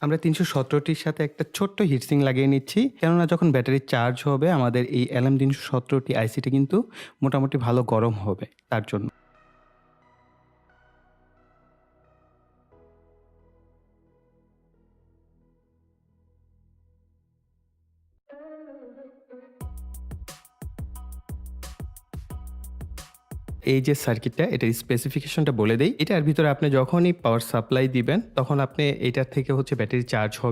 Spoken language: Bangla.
আমরা ৩১৭টির সাথে একটা ছোট্ট হিটসিং লাগিয়ে নিচ্ছি। কেননা যখন ব্যাটারি চার্জ হবে আমাদের এই LM317টি আইসিটি কিন্তু মোটামুটি ভালো গরম হবে তার জন্য। এই যে সার্কিটটা এটার স্পেসিফিকেশনটা বলে দেই। এটার ভিতরে আপনি যখনই পাওয়ার সাপ্লাই দিবেন তখন আপনি এটার থেকে হচ্ছে ব্যাটারি চার্জ হবে।